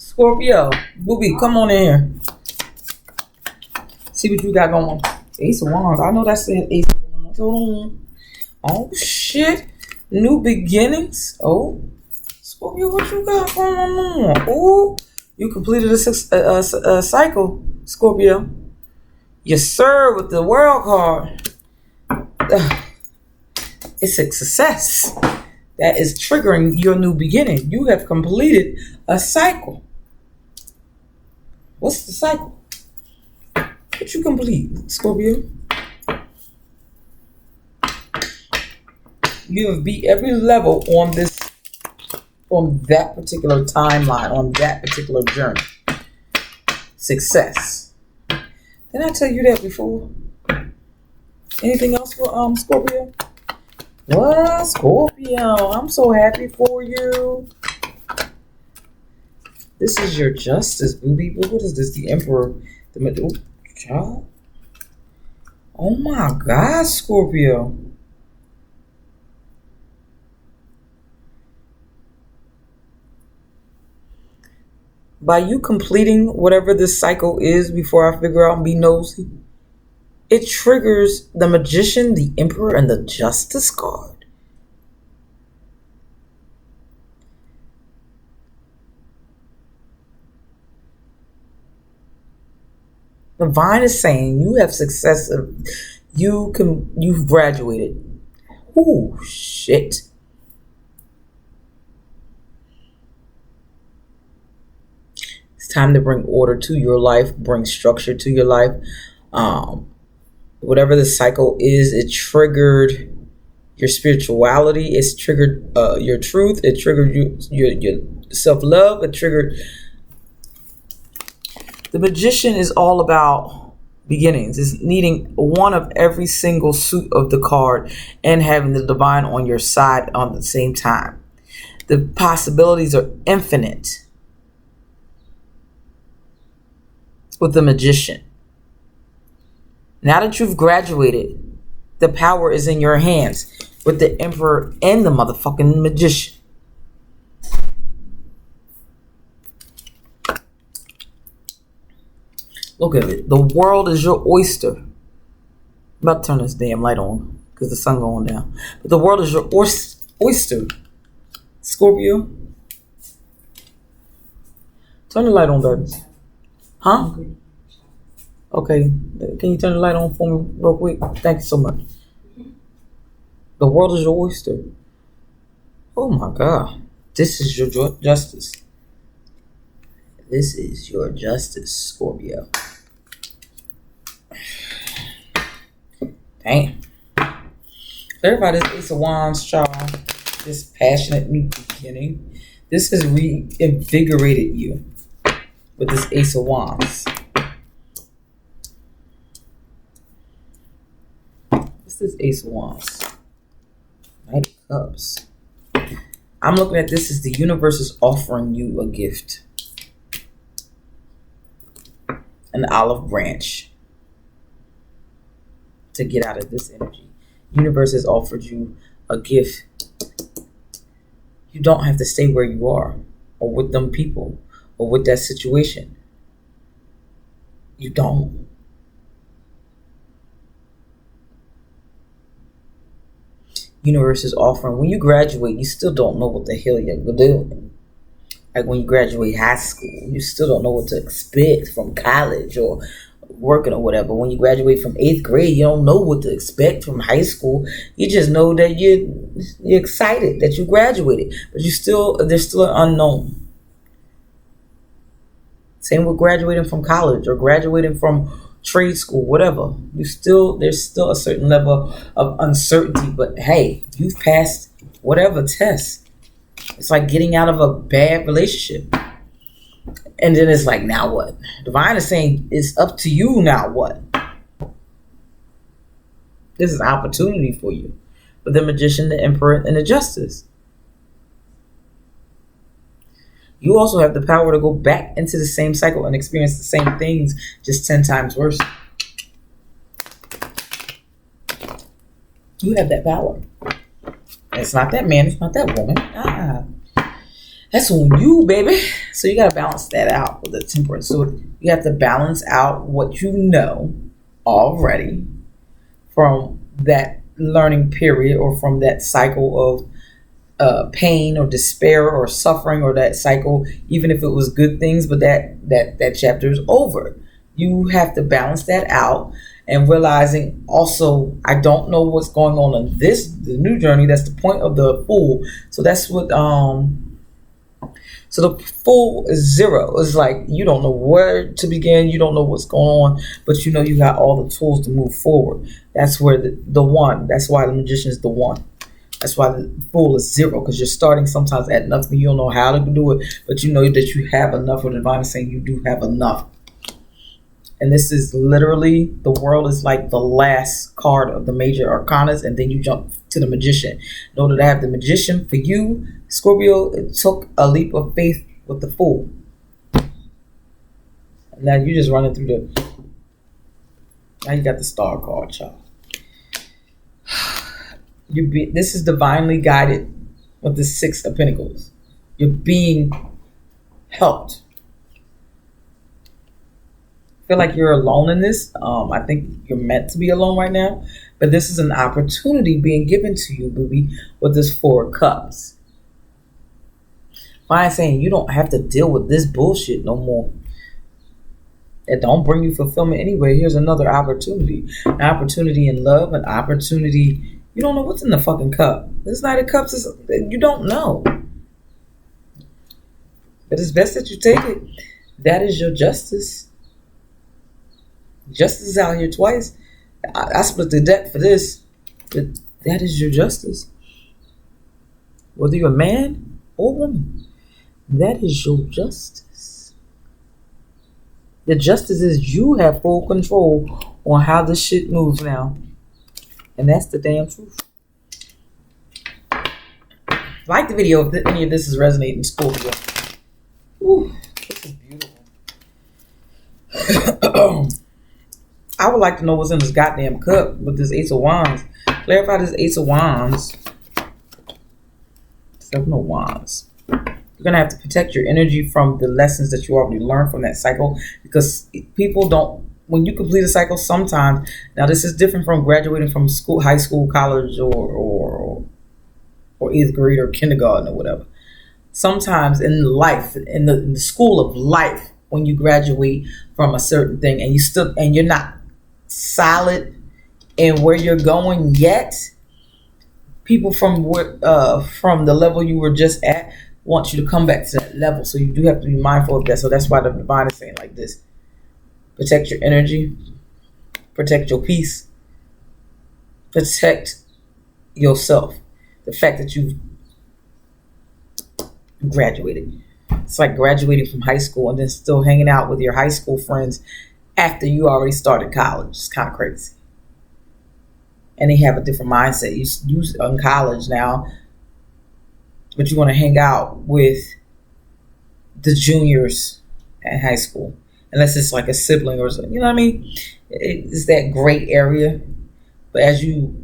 Scorpio, booby, come on in here. See what you got going. Ace of Wands. I know that's an Ace of Wands. Hold on. Oh, shit. New beginnings. Oh, Scorpio, what you got going on? Oh, you completed a cycle, Scorpio. Yes, sir, with the World card. It's a success. That is triggering your new beginning. You have completed a cycle. What's the cycle? What you complete, Scorpio? You have beat every level on that particular timeline, on that particular journey. Success. Didn't I tell you that before? Anything else for Scorpio? What, Scorpio? I'm so happy for you. This is your justice, booby. What is this? The Emperor. The middle child. Oh my God, Scorpio. By you completing whatever this cycle is before I figure out and be nosy, it triggers the Magician, the Emperor, and the Justice card. Divine is saying you have success. You've graduated. Oh shit. It's time to bring order to your life, bring structure to your life. Whatever the cycle is, it triggered your spirituality. It's triggered your truth. It triggered your self-love. It triggered. The Magician is all about beginnings. It's needing one of every single suit of the card and having the divine on your side on the same time. The possibilities are infinite with the Magician. Now that you've graduated, the power is in your hands with the Emperor and the motherfucking Magician. Look at it. The world is your oyster. I'm about to turn this damn light on because the sun going down. But the world is your oyster. Scorpio. Turn the light on, baby. Huh? Okay. Can you turn the light on for me real quick? Thank you so much. The world is your oyster. Oh my God. This is your justice. This is your justice, Scorpio. Damn. Everybody's Ace of Wands, child. This passionate new beginning. This has reinvigorated you with this Ace of Wands. What's this Ace of Wands? Knight of Cups. I'm looking at this as the universe is offering you a gift. An olive branch to get out of this energy. Universe has offered you a gift. You don't have to stay where you are or with them people or with that situation. You don't. Universe is offering. When you graduate, you still don't know what the hell you're doing. Like when you graduate high school, you still don't know what to expect from college or working or whatever. When you graduate from 8th grade, you don't know what to expect from high school. You just know that you're excited that you graduated, but there's still an unknown. Same with graduating from college or graduating from trade school, whatever. There's still a certain level of uncertainty, but hey, you've passed whatever test. It's like getting out of a bad relationship. And then it's like, now what? Divine is saying, it's up to you now what? This is an opportunity for you. But the Magician, the Emperor, and the Justice. You also have the power to go back into the same cycle and experience the same things, just 10 times worse. You have that power. It's not that man, it's not that woman. That's on you, baby. So you got to balance that out with the temperance. So you have to balance out what you know already from that learning period or from that cycle of pain or despair or suffering, or that cycle, even if it was good things, but that chapter is over. You have to balance that out, and realizing also, I don't know what's going on in the new journey. That's the point of the Fool. So that's what so the Fool is zero. It's like you don't know where to begin, you don't know what's going on, but you know you got all the tools to move forward. That's where the one. That's why the Magician is the one. That's why the Fool is zero, because you're starting sometimes at nothing. You don't know how to do it, but you know that you have enough. Or the Divine is saying you do have enough. And this is literally, the World is like the last card of the major arcanas, and then you jump to the Magician. In order to have the Magician for you, Scorpio, it took a leap of faith with the Fool. And now you're just running through now you got the Star card, y'all. This is divinely guided with the Six of Pentacles. You're being helped. I feel like you're alone in this. I think you're meant to be alone right now. But this is an opportunity being given to you, booby, with this Four of Cups. I'm saying you don't have to deal with this bullshit no more. It don't bring you fulfillment anyway. Here's another opportunity. An opportunity in love, an opportunity. You don't know what's in the fucking cup. This Knight of Cups you don't know. But it's best that you take it. That is your justice. Justice is out here twice. I split the deck for this. But that is your justice. Whether you're a man or woman, that is your justice. The justice is you have full control on how this shit moves now. And that's the damn truth. Like the video if any of this is resonating, Scorpio. Ooh, this is beautiful. I would like to know what's in this goddamn cup with this Ace of Wands. Clarify this Ace of Wands. Seven of Wands. You're going to have to protect your energy from the lessons that you already learned from that cycle, because people don't, when you complete a cycle sometimes, now this is different from graduating from school, high school, college, or 8th grade or kindergarten or whatever. Sometimes in life, in the school of life, when you graduate from a certain thing and you're not solid in where you're going yet, people from the level you were just at want you to come back to that level. So you do have to be mindful of that. So that's why the Divine is saying like this. Protect your energy. Protect your peace. Protect yourself. The fact that you graduated. It's like graduating from high school and then still hanging out with your high school friends after you already started college. It's kind of crazy. And they have a different mindset. You're in college now, but you want to hang out with the juniors at high school. Unless it's like a sibling or something. You know what I mean? It's that gray area. But as you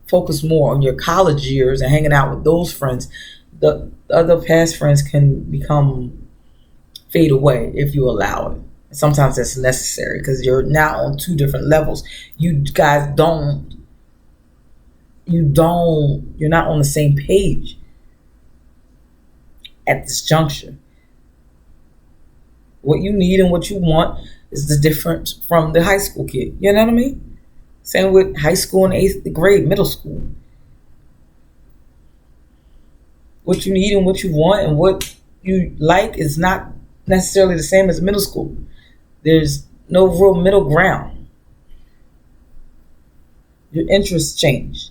focus more on your college years and hanging out with those friends, the other past friends can fade away if you allow it. Sometimes that's necessary because you're now on two different levels. You guys you're not on the same page at this juncture. What you need and what you want is the difference from the high school kid. You know what I mean? Same with high school and 8th grade, middle school. What you need and what you want and what you like is not necessarily the same as middle school. There's no real middle ground. Your interests change,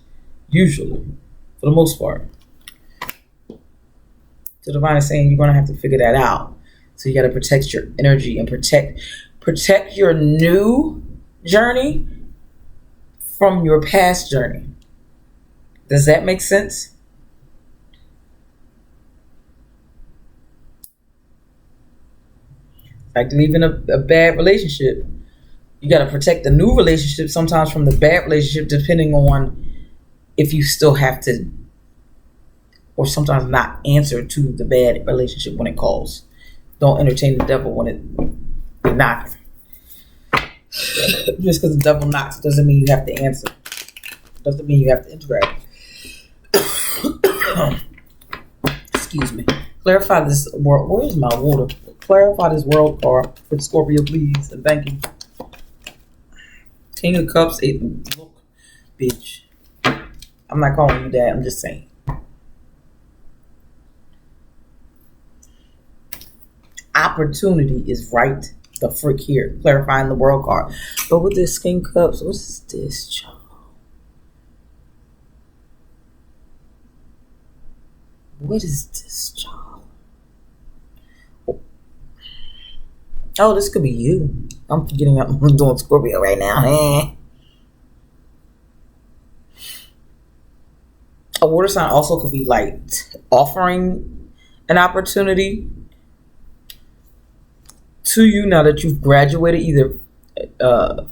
usually, for the most part. So the Divine is saying you're going to have to figure that out. So you got to protect your energy and protect your new journey from your past journey. Does that make sense? Like leaving a bad relationship. You got to protect the new relationship sometimes from the bad relationship, depending on if you still have to or sometimes not answer to the bad relationship when it calls. Don't entertain the devil when it knocks. Just because the devil knocks doesn't mean you have to answer. Doesn't mean you have to interact. Excuse me. Clarify this world. Where's my water? Clarify this world card for Scorpio, please, and thank you. King of Cups. Look, bitch. I'm not calling you that. I'm just saying. Opportunity is right the frick here. Clarifying the world card. But with this King of Cups, what's this, child? What is this, child? Oh, this could be you. I'm forgetting I'm doing Scorpio right now. A water sign also could be like offering an opportunity to you now that you've graduated, either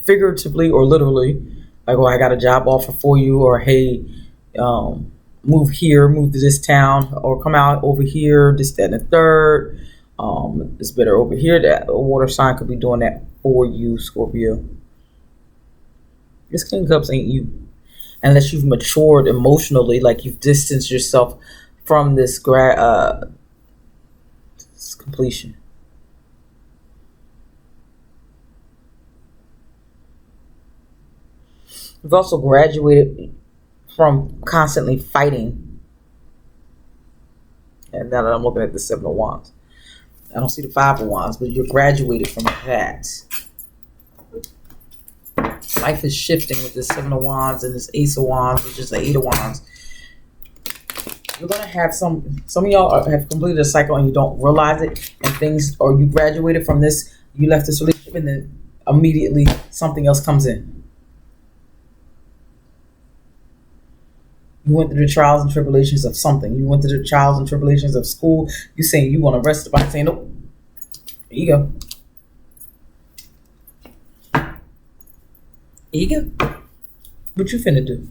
figuratively or literally. Like, oh, I got a job offer for you, or hey, move here, move to this town, or come out over here, this, that, and the third. It's better over here. That a water sign could be doing that for you, Scorpio. This King of Cups ain't you. Unless you've matured emotionally, like you've distanced yourself from this completion. You've also graduated from constantly fighting. And now that I'm looking at the Seven of Wands, I don't see the Five of Wands, but you're graduated from that. Life is shifting with this Seven of Wands and this Ace of Wands, which is the Eight of Wands. You're going to have some of y'all have completed a cycle and you don't realize it, and things, or you graduated from this, you left this relationship, and then immediately something else comes in. You went through the trials and tribulations of something. You went through the trials and tribulations of school. You saying you want to rest by saying, nope. Here you go. Here you go. What you finna do?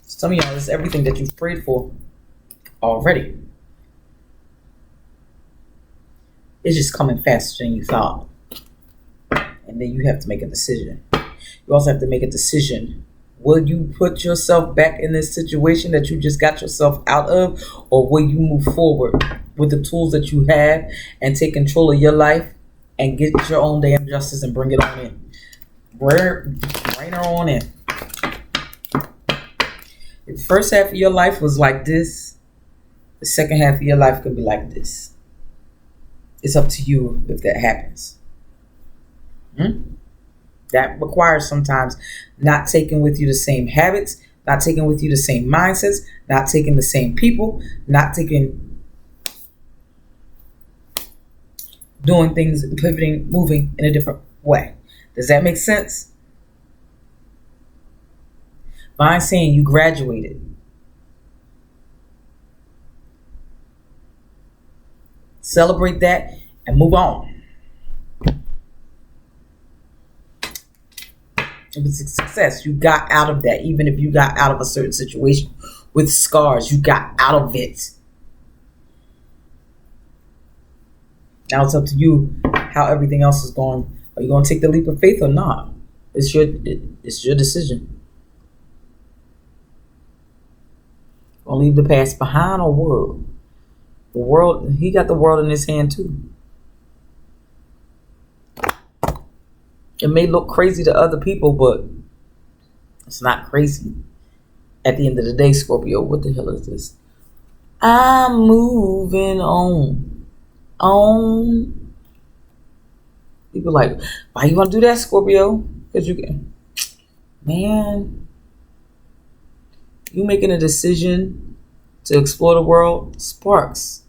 Some of y'all, this is everything that you've prayed for already. It's just coming faster than you thought. And then you have to make a decision. You also have to make a decision. Will you put yourself back in this situation that you just got yourself out of? Or will you move forward with the tools that you have and take control of your life and get your own damn justice and bring it on in? Bring her on in. If the first half of your life was like this, the second half of your life could be like this. It's up to you if that happens. That requires sometimes not taking with you the same habits, not taking with you the same mindsets, not taking the same people, doing things, pivoting, moving in a different way. Does that make sense? By saying you graduated. Celebrate that and move on. It was a success. You got out of that. Even if you got out of a certain situation with scars, you got out of it. Now it's up to you how everything else is going. Are you going to take the leap of faith or not? It's your decision. Gonna leave the past behind or what? The world, he got the world in his hand too. It may look crazy to other people, but it's not crazy. At the end of the day, Scorpio, what the hell is this? I'm moving on. People like, why you want to do that, Scorpio? Because you can. Man, you making a decision to explore the world sparks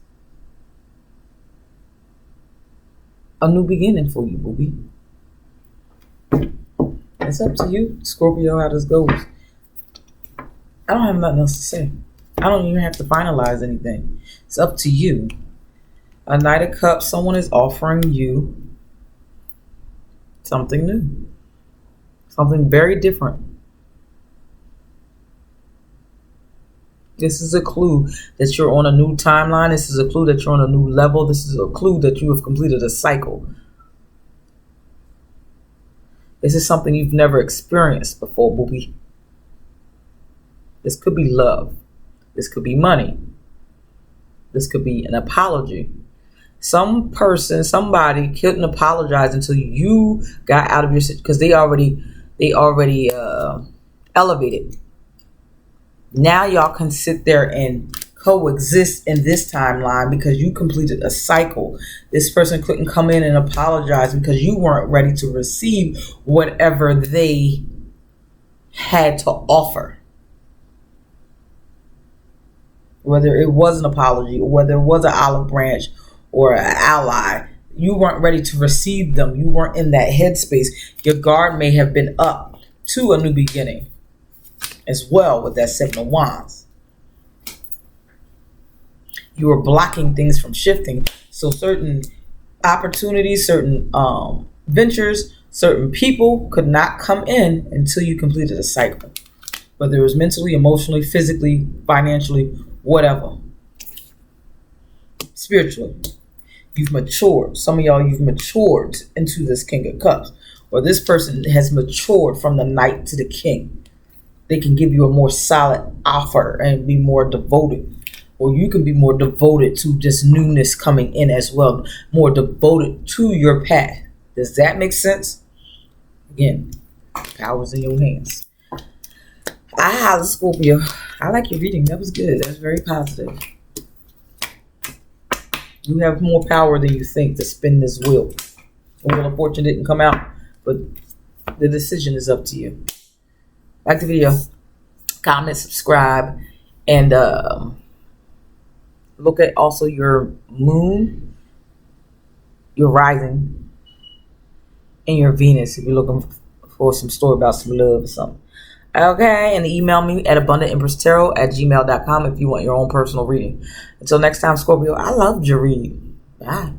a new beginning for you, booby. It's up to you, Scorpio, how this goes. I don't have nothing else to say. I don't even have to finalize anything. It's up to you. A Knight of Cups, someone is offering you something new. Something very different. This is a clue that you're on a new timeline. This is a clue that you're on a new level. This is a clue that you have completed a cycle. This is something you've never experienced before, booby. This could be love. This could be money. This could be an apology. Some person, somebody couldn't apologize until you got out of your situation, because they already elevated. Now y'all can sit there and coexist in this timeline because you completed a cycle. This person couldn't come in and apologize because you weren't ready to receive whatever they had to offer. Whether it was an apology or whether it was an olive branch or an ally, you weren't ready to receive them. You weren't in that headspace. Your guard may have been up to a new beginning as well with that Seven of Wands. You were blocking things from shifting. So certain opportunities, certain ventures, certain people could not come in until you completed a cycle. Whether it was mentally, emotionally, physically, financially, whatever. Spiritually. You've matured. Some of y'all, you've matured into this King of Cups. Or this person has matured from the Knight to the King. They can give you a more solid offer and be more devoted. Or you can be more devoted to just newness coming in as well. More devoted to your path. Does that make sense? Again, power's in your hands. Scorpio. I like your reading. That was good. That was very positive. You have more power than you think to spin this wheel. The Wheel of Fortune didn't come out, but the decision is up to you. Like the video, comment, subscribe, and look at also your moon, your rising, and your Venus if you're looking for some story about some love or something. Okay, and email me at abundantempresstarot@gmail.com if you want your own personal reading. Until next time, Scorpio, I loved your read. Bye.